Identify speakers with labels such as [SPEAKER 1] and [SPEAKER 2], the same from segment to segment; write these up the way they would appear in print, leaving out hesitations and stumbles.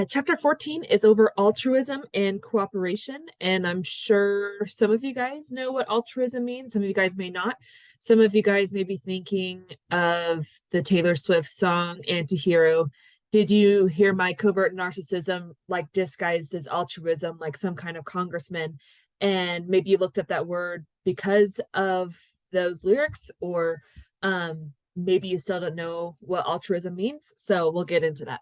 [SPEAKER 1] Chapter 14 is over altruism and cooperation, and I'm sure some of you guys know what altruism means. Some of you guys may not. Some of you guys may be thinking of the Taylor Swift song Antihero. Did you hear my covert narcissism like disguised as altruism, like some kind of congressman? And maybe you looked up that word because of those lyrics, or maybe you still don't know what altruism means. So we'll get into that.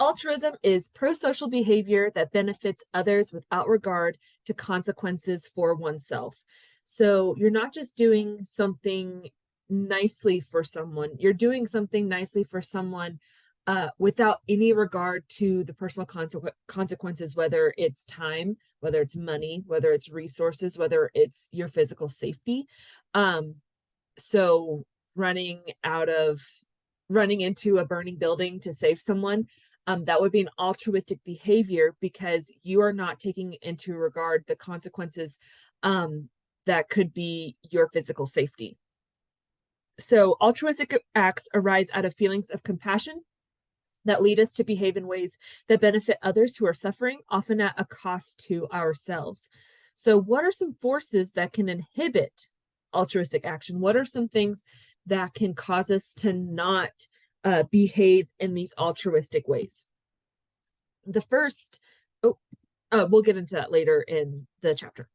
[SPEAKER 1] Altruism is pro-social behavior that benefits others without regard to consequences for oneself. So you're not just doing something nicely for someone, you're doing something nicely for someone without any regard to the personal consequences, whether it's time, whether it's money, whether it's resources, whether it's your physical safety. So running into a burning building to save someone, that would be an altruistic behavior because you are not taking into regard the consequences that could be your physical safety. So altruistic acts arise out of feelings of compassion that lead us to behave in ways that benefit others who are suffering, often at a cost to ourselves. So what are some forces that can inhibit altruistic action? What are some things that can cause us to not behave in these altruistic ways? The first, we'll get into that later in the chapter.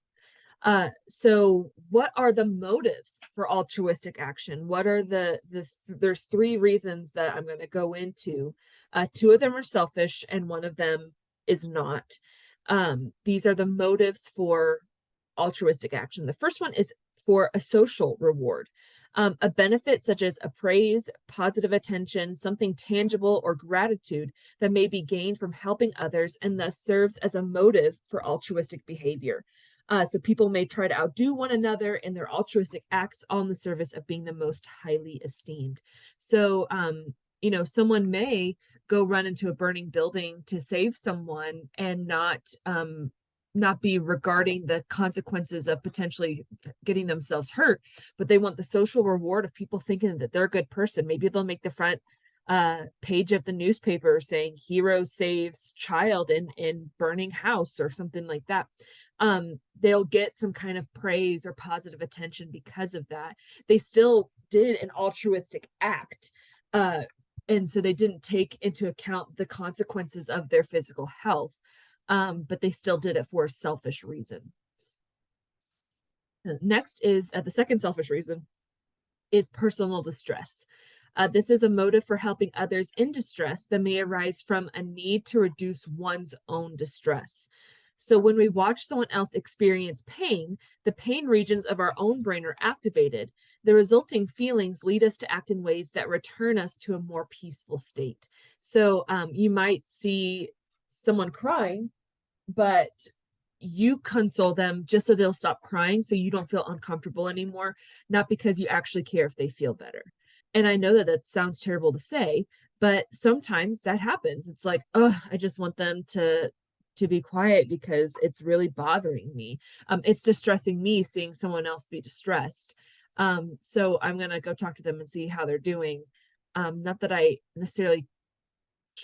[SPEAKER 1] So what are the motives for altruistic action? What are there's three reasons that I'm going to go into. Two of them are selfish and one of them is not. These are the motives for altruistic action. The first one is for a social reward. A benefit such as a praise, positive attention, something tangible, or gratitude that may be gained from helping others and thus serves as a motive for altruistic behavior. So people may try to outdo one another in their altruistic acts on the service of being the most highly esteemed. So, someone may go run into a burning building to save someone and not be regarding the consequences of potentially getting themselves hurt, but they want the social reward of people thinking that they're a good person. Maybe they'll make the front page of the newspaper saying hero saves child in burning house or something like that. They'll get some kind of praise or positive attention because of that. They still did an altruistic act, and so they didn't take into account the consequences of their physical health. But they still did it for a selfish reason. Next is the second selfish reason is personal distress. This is a motive for helping others in distress that may arise from a need to reduce one's own distress. So when we watch someone else experience pain, the pain regions of our own brain are activated. The resulting feelings lead us to act in ways that return us to a more peaceful state. So you might see someone crying, but you console them just so they'll stop crying, so you don't feel uncomfortable anymore, not because you actually care if they feel better. And I know that sounds terrible to say, but sometimes that happens. It's like, oh, I just want them to be quiet because it's really bothering me. It's distressing me seeing someone else be distressed. So I'm gonna go talk to them and see how they're doing. Not that I necessarily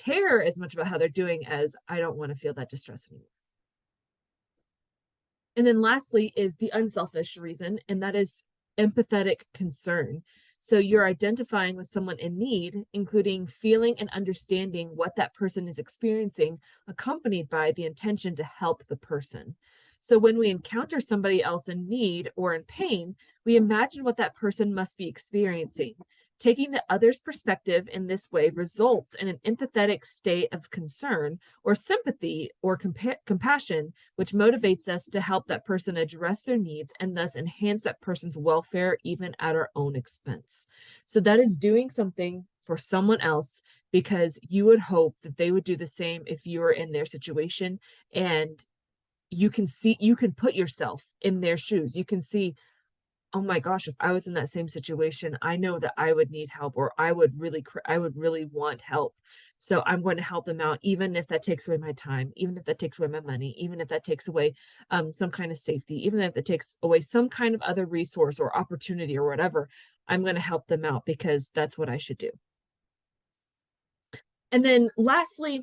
[SPEAKER 1] care as much about how they're doing as I don't want to feel that distress anymore. And then lastly is the unselfish reason, and that is empathetic concern. So you're identifying with someone in need, including feeling and understanding what that person is experiencing, accompanied by the intention to help the person. So when we encounter somebody else in need or in pain, we imagine what that person must be experiencing. Taking the other's perspective in this way results in an empathetic state of concern or sympathy or compassion, which motivates us to help that person address their needs and thus enhance that person's welfare, even at our own expense. So that is doing something for someone else because you would hope that they would do the same if you were in their situation. And you can put yourself in their shoes. You can see, oh my gosh, if I was in that same situation, I know that I would need help, or I would really want help. So I'm going to help them out, even if that takes away my time, even if that takes away my money, even if that takes away some kind of safety, even if that takes away some kind of other resource or opportunity or whatever. I'm going to help them out because that's what I should do. And then lastly,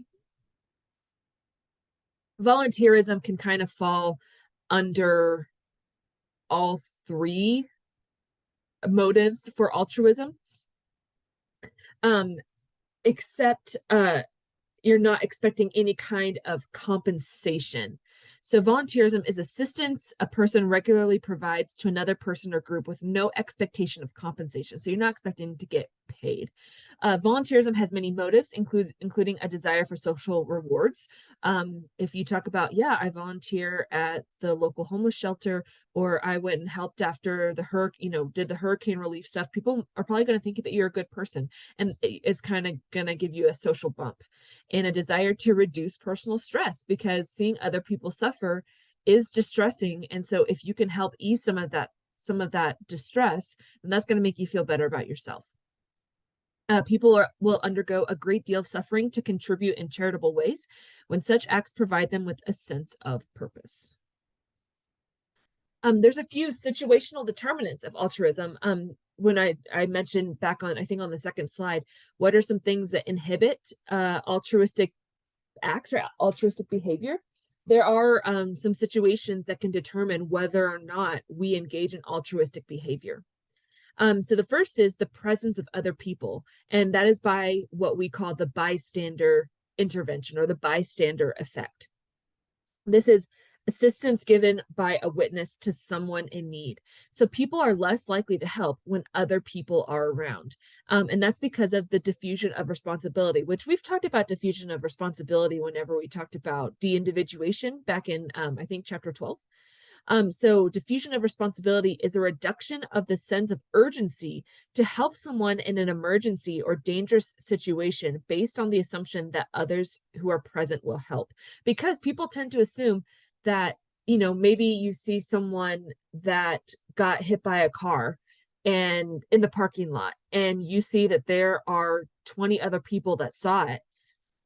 [SPEAKER 1] volunteerism can kind of fall under all three motives for altruism, except you're not expecting any kind of compensation. So volunteerism is assistance a person regularly provides to another person or group with no expectation of compensation. So you're not expecting to get paid. Volunteerism has many motives, including a desire for social rewards. If you talk about, yeah, I volunteer at the local homeless shelter, or I went and helped after the hurricane, did the hurricane relief stuff, people are probably going to think that you're a good person, and it's kind of going to give you a social bump. And a desire to reduce personal stress, because seeing other people suffer is distressing. And so if you can help ease some of that distress, then that's going to make you feel better about yourself. People will undergo a great deal of suffering to contribute in charitable ways when such acts provide them with a sense of purpose. There's a few situational determinants of altruism. When I mentioned back on, I think on the second slide, what are some things that inhibit altruistic acts or altruistic behavior? There are some situations that can determine whether or not we engage in altruistic behavior. So the first is the presence of other people, and that is by what we call the bystander intervention or the bystander effect. This is assistance given by a witness to someone in need. So people are less likely to help when other people are around. And that's because of the diffusion of responsibility, which we've talked about diffusion of responsibility whenever we talked about de-individuation back in, I think, chapter 12. So diffusion of responsibility is a reduction of the sense of urgency to help someone in an emergency or dangerous situation based on the assumption that others who are present will help. Because people tend to assume that, maybe you see someone that got hit by a car and in the parking lot, and you see that there are 20 other people that saw it.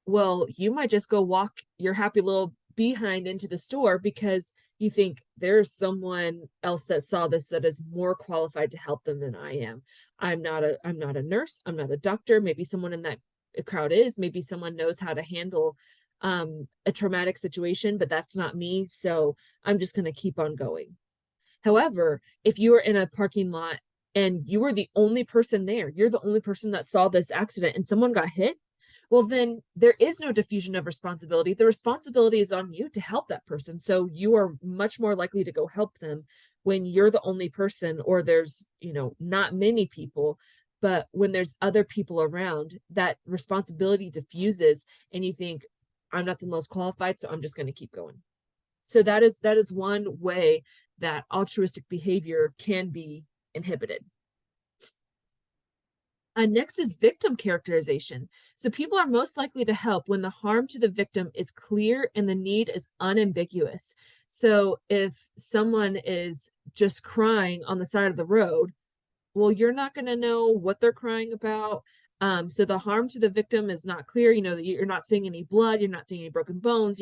[SPEAKER 1] Well, you might just go walk your happy little behind into the store because you think there's someone else that saw this that is more qualified to help them than I am. I'm not a nurse, I'm not a doctor. Maybe someone in that crowd is, maybe someone knows how to handle a traumatic situation, but that's not me. So I'm just going to keep on going. However, if you are in a parking lot and you were the only person there, you're the only person that saw this accident and someone got hit, well, then there is no diffusion of responsibility. The responsibility is on you to help that person. So you are much more likely to go help them when you're the only person, or there's, not many people. But when there's other people around, that responsibility diffuses and you think, I'm not the most qualified, so I'm just going to keep going. So that is one way that altruistic behavior can be inhibited. Next is victim characterization. So people are most likely to help when the harm to the victim is clear and the need is unambiguous. So if someone is just crying on the side of the road, well, you're not going to know what they're crying about. So the harm to the victim is not clear. You're not seeing any blood, you're not seeing any broken bones,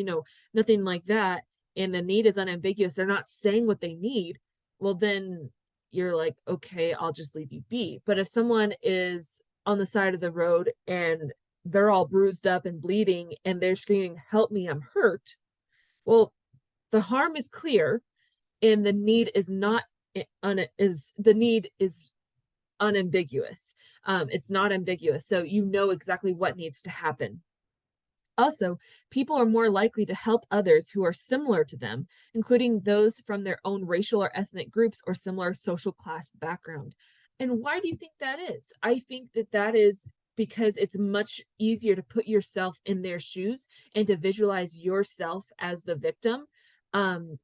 [SPEAKER 1] nothing like that. And the need is unambiguous. They're not saying what they need. Well, then you're like, okay, I'll just leave you be. But if someone is on the side of the road and they're all bruised up and bleeding and they're screaming, help me, I'm hurt. Well, the harm is clear and the need is not unambiguous. It's not ambiguous. So you know exactly what needs to happen. Also, people are more likely to help others who are similar to them, including those from their own racial or ethnic groups or similar social class background. And why do you think that is? I think that is because it's much easier to put yourself in their shoes and to visualize yourself as the victim, and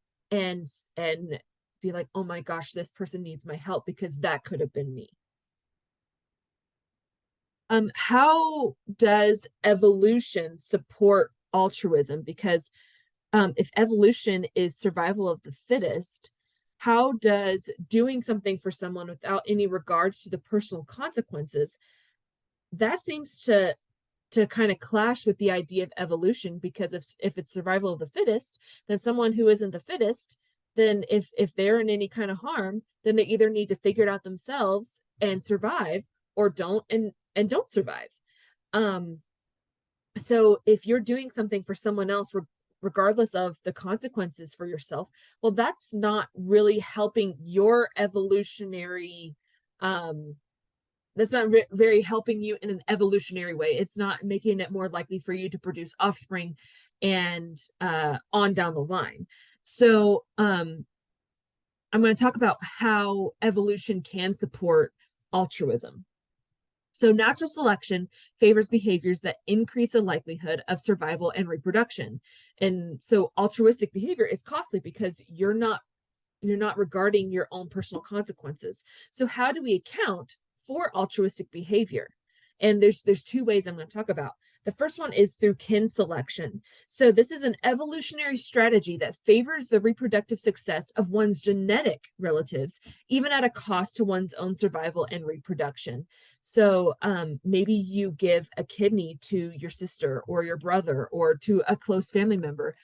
[SPEAKER 1] be like, oh my gosh, this person needs my help because that could have been me. How does evolution support altruism? Because if evolution is survival of the fittest, how does doing something for someone without any regards to the personal consequences, that seems to kind of clash with the idea of evolution? Because if it's survival of the fittest, then someone who isn't the fittest, then if they're in any kind of harm, then they either need to figure it out themselves and survive, or don't, and don't survive. So if you're doing something for someone else, regardless of the consequences for yourself, well, that's not really helping your evolutionary, um, that's not very helping you in an evolutionary way. It's not making it more likely for you to produce offspring and on down the line. So I'm going to talk about how evolution can support altruism. So natural selection favors behaviors that increase the likelihood of survival and reproduction. And so altruistic behavior is costly because you're not regarding your own personal consequences. So how do we account for altruistic behavior? And there's two ways I'm going to talk about. The first one is through kin selection. So this is an evolutionary strategy that favors the reproductive success of one's genetic relatives, even at a cost to one's own survival and reproduction. So maybe you give a kidney to your sister or your brother or to a close family member.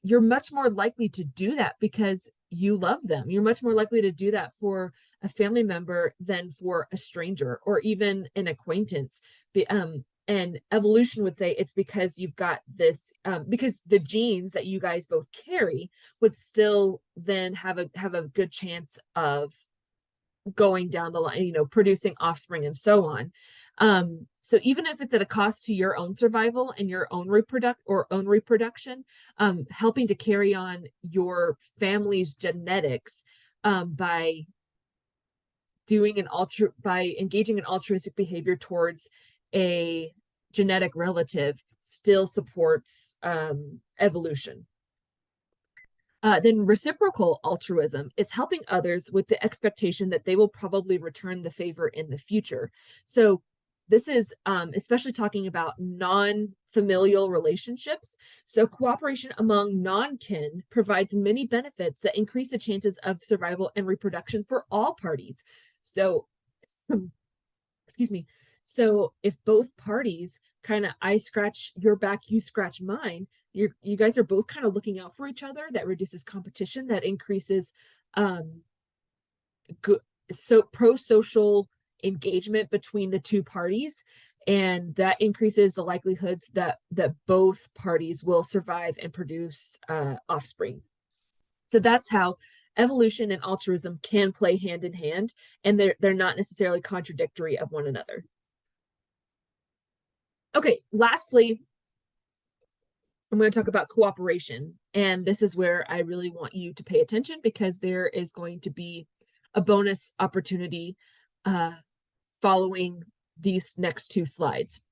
[SPEAKER 1] You're much more likely to do that because you love them. You're much more likely to do that for a family member than for a stranger or even an acquaintance. And evolution would say it's because you've got this, because the genes that you guys both carry would still then have a good chance of going down the line, producing offspring and so on. So even if it's at a cost to your own survival and your own reproduction, helping to carry on your family's genetics by by engaging in altruistic behavior towards a genetic relative still supports evolution. Then reciprocal altruism is helping others with the expectation that they will probably return the favor in the future. So this is especially talking about non-familial relationships. So cooperation among non-kin provides many benefits that increase the chances of survival and reproduction for all parties. So, excuse me. So if both parties kind of, I scratch your back, you scratch mine, you guys are both kind of looking out for each other. That reduces competition, that increases good, so pro-social engagement between the two parties, and that increases the likelihoods that both parties will survive and produce offspring. So that's how evolution and altruism can play hand in hand, and they're not necessarily contradictory of one another. Okay, lastly, I'm going to talk about cooperation. And this is where I really want you to pay attention because there is going to be a bonus opportunity following these next two slides.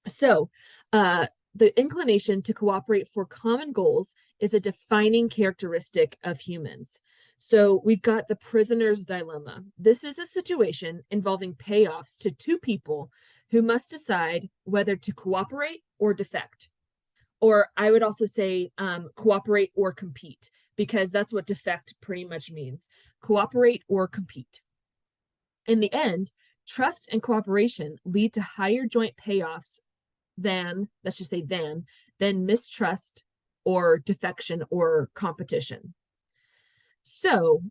[SPEAKER 1] So the inclination to cooperate for common goals is a defining characteristic of humans. So we've got the prisoner's dilemma. This is a situation involving payoffs to two people who must decide whether to cooperate or defect. Or I would also say cooperate or compete, because that's what defect pretty much means. Cooperate or compete. In the end, trust and cooperation lead to higher joint payoffs than, let's just say than mistrust or defection or competition. So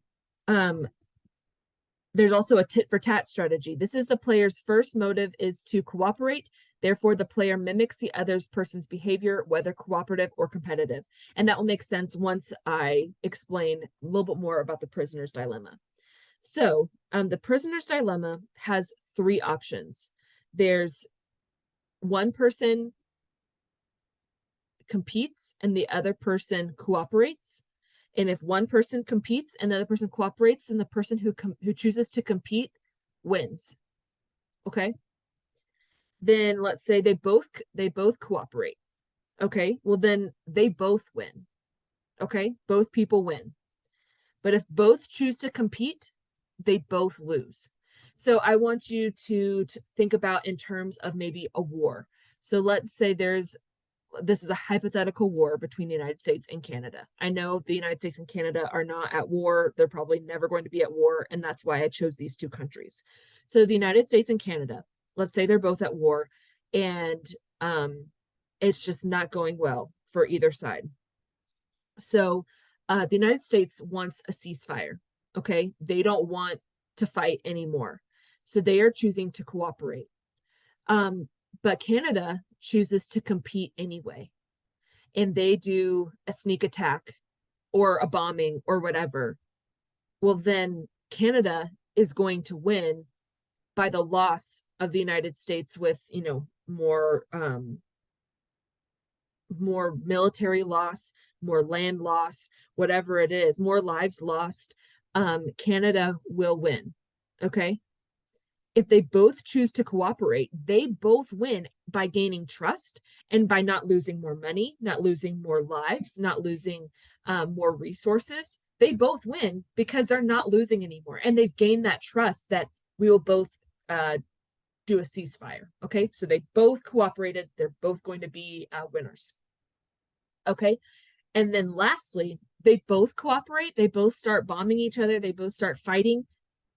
[SPEAKER 1] there's also a tit for tat strategy. This is the player's first motive is to cooperate. Therefore, the player mimics the other person's behavior, whether cooperative or competitive. And that will make sense once I explain a little bit more about the prisoner's dilemma. So the prisoner's dilemma has three options. There's one person competes and the other person cooperates. And if one person competes and the other person cooperates, then the person who chooses to compete wins. Okay. Then let's say they both cooperate. Okay. Well, then they both win. Okay. Both people win. But if both choose to compete, they both lose. So I want you to think about in terms of maybe a war. So let's say this is a hypothetical war between the United States and Canada. I know the United States and Canada are not at war. They're probably never going to be at war. And that's why I chose these two countries. So the United States and Canada, let's say they're both at war, and it's just not going well for either side. So the United States wants a ceasefire. Okay. They don't want to fight anymore. So they are choosing to cooperate. But Canada chooses to compete anyway, and they do a sneak attack or a bombing or whatever. Well, then Canada is going to win by the loss of the United States with, more military loss, more land loss, whatever it is, more lives lost. Canada will win. Okay. If they both choose to cooperate, they both win by gaining trust and by not losing more money, not losing more lives, not losing more resources. They both win because they're not losing anymore. And they've gained that trust that we will both do a ceasefire. Okay. So they both cooperated. They're both going to be winners. Okay. And then lastly, they both cooperate. They both start bombing each other. They both start fighting.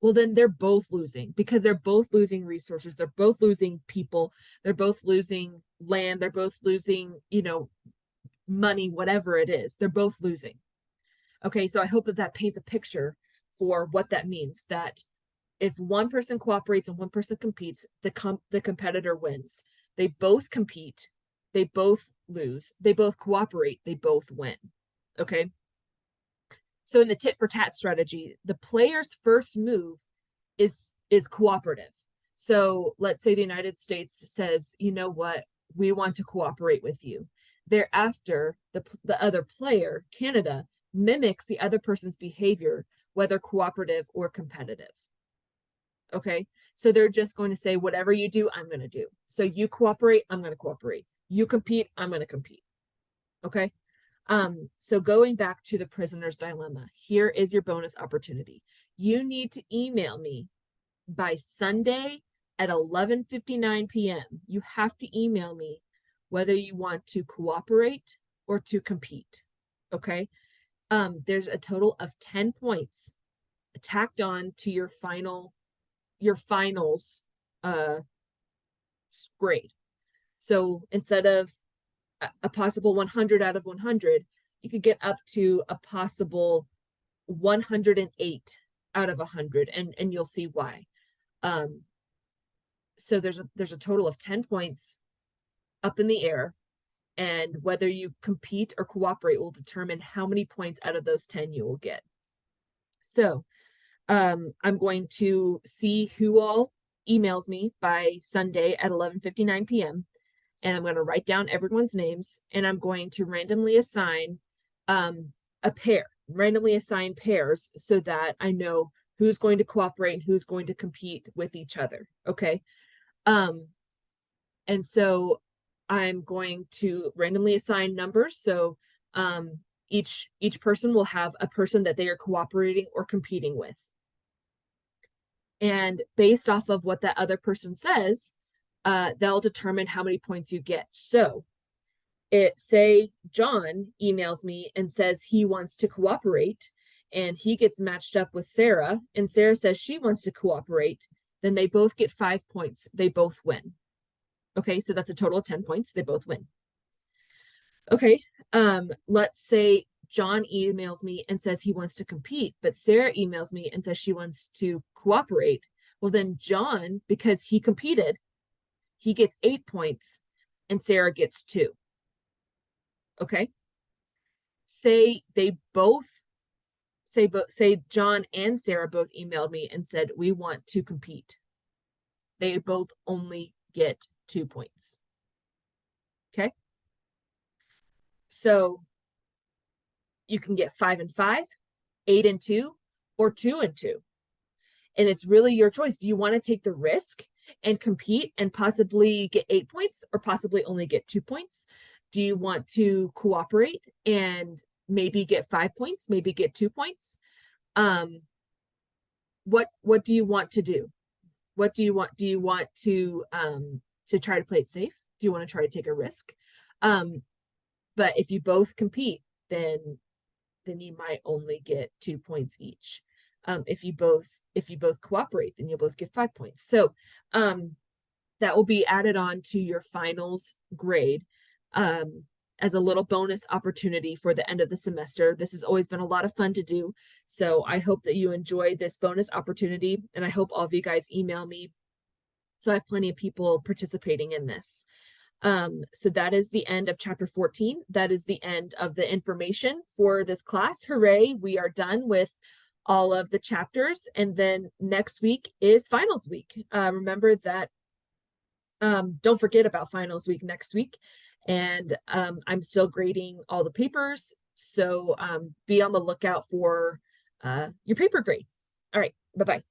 [SPEAKER 1] Well, then they're both losing because they're both losing resources. They're both losing people. They're both losing land. They're both losing, money, whatever it is. They're both losing. Okay. So I hope that paints a picture for what that means, that if one person cooperates and one person competes, the competitor wins. They both compete. They both lose. They both cooperate. They both win. Okay. So in the tit for tat strategy, the player's first move is cooperative. So let's say the United States says, you know what, we want to cooperate with you. Thereafter, the other player, Canada, mimics the other person's behavior, whether cooperative or competitive. Okay. So they're just going to say, whatever you do, I'm going to do. So you cooperate, I'm going to cooperate. You compete, I'm going to compete. Okay. So going back to the prisoner's dilemma, here is your bonus opportunity. You need to email me by Sunday at 11:59 p.m. You have to email me whether you want to cooperate or to compete. Okay. There's a total of 10 points tacked on to your finals grade. So instead of a possible 100 out of 100, you could get up to a possible 108 out of 100, and you'll see why. So there's a total of 10 points up in the air, and whether you compete or cooperate will determine how many points out of those 10 you will get. So I'm going to see who all emails me by Sunday at 11:59 p.m. and I'm going to write down everyone's names, and I'm going to randomly assign a pair, randomly assign pairs so that I know who's going to cooperate and who's going to compete with each other. Okay. And so I'm going to randomly assign numbers. So each person will have a person that they are cooperating or competing with. And based off of what that other person says, they'll determine how many points you get. So say John emails me and says he wants to cooperate, and he gets matched up with Sarah, and Sarah says she wants to cooperate, then they both get 5 points. They both win. Okay, so that's a total of 10 points. They both win. Okay, let's say John emails me and says he wants to compete, but Sarah emails me and says she wants to cooperate. Well, then John, because he competed, he gets 8 points and Sarah gets 2. Okay. Say John and Sarah both emailed me and said, we want to compete. They both only get 2 points. Okay. So you can get 5 and 5, 8 and 2, or 2 and 2. And it's really your choice. Do you want to take the risk and compete and possibly get 8 points or possibly only get 2 points? Do you want to cooperate and maybe get 5 points, maybe get 2 points? What do you want to do? What do you want? Do you want to try to play it safe? Do you want to try to take a risk? But if you both compete, then you might only get 2 points each. If you both cooperate, then you'll both get 5 points. So that will be added on to your finals grade as a little bonus opportunity for the end of the semester. This has always been a lot of fun to do. So I hope that you enjoy this bonus opportunity, and I hope all of you guys email me So I have plenty of people participating in this. So that is the end of chapter 14. That is the end of the information for this class. Hooray, we are done with all of the chapters. And then next week is finals week. Remember that, don't forget about finals week next week. And I'm still grading all the papers. So be on the lookout for your paper grade. All right, bye-bye.